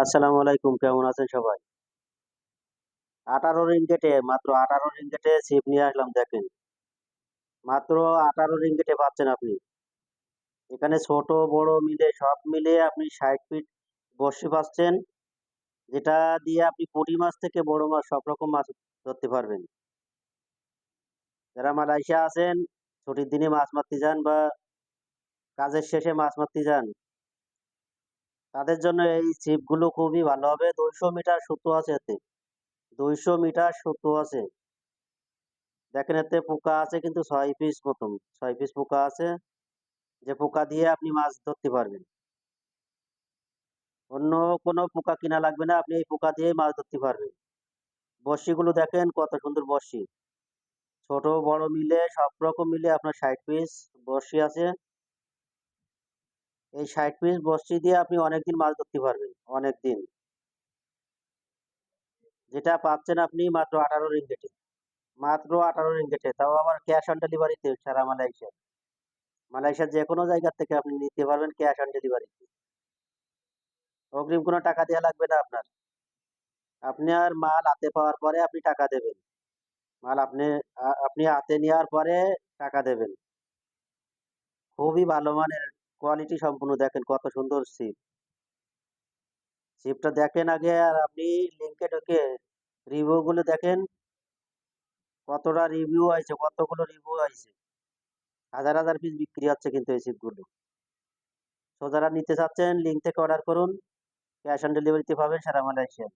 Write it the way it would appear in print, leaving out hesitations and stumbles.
আসসালামু আলাইকুম, কেমন আছেন সবাই? 18 রিঙ্গিটে, মাত্র 18 রিঙ্গিটে ছিপ নিয়ে আসলাম দেখেন। মাত্র 18 রিঙ্গিটে পাচ্ছেন আপনি। এখানে ছোট বড় মিলে সব মিলে আপনি 60 ফিট বড়শি পাচ্ছেন, যেটা দিয়ে আপনি পুঁটি মাছ থেকে বড় মাছ সব রকম মাছ ধরতে পারবেন। যারা মালয়েশিয়া আছেন, ছুটির দিনে মাছ মারতে যান বা কাজের শেষে মাছ মারতে যান, তাদের জন্য এই ছিপগুলো খুবই ভালো হবে। 200 মিটার সুতো আছে এতে। 200 মিটার সুতো আছে। দেখেন এতে পোকা আছে কিন্তু 6 পিস মতন। 6 পিস পোকা আছে, যে পোকা দিয়ে আপনি মাছ ধরতে পারবেন। অন্য কোনো পোকা কিনা লাগবে না, আপনি এই পোকা দিয়েই মাছ ধরতে পারবেন। বড়শিগুলো দেখেন কত সুন্দর বড়শি। ছোট বড় মিলে সব রকম মিলে আপনার 60 পিস বড়শি আছে। এই 60 পিস বড়শি দিয়ে আপনি অনেকদিন মাছ ধরতে পারবেন, অনেকদিন। যেটা পাচ্ছেন আপনি মাত্র 18 রিঙ্গিটে। মাত্র 18 রিঙ্গিটে, তাও আবার ক্যাশ অন ডেলিভারিতে সারা মালয়েশিয়া। মালয়েশিয়ার যে কোনো জায়গা থেকে আপনি নিতে পারবেন ক্যাশ অন ডেলিভারিতে। অগ্রিম কোনো টাকা দেওয়া লাগবে না আপনার। আপনার মাল হাতে পাওয়ার পরে আপনি টাকা দেবেন। মাল আপনি হাতে নেওয়ার পরে টাকা দেবেন। খুবই ভালো মানের, কোয়ালিটি সম্পূর্ণ। দেখেন কত সুন্দর ছিপ। ছিপটা দেখেন আগে, আর আপনি লিঙ্কে ঢুকে রিভিউ গুলো দেখেন। কতটা রিভিউ আছে, কতগুলো রিভিউ আছে। হাজার হাজার পিস বিক্রি হচ্ছে কিন্তু এই ছিপগুলো। তো যারা নিতে চাচ্ছেন লিঙ্ক থেকে অর্ডার করুন। ক্যাশ অন ডেলিভারিতে পাবেন সারা মালয়েশিয়া।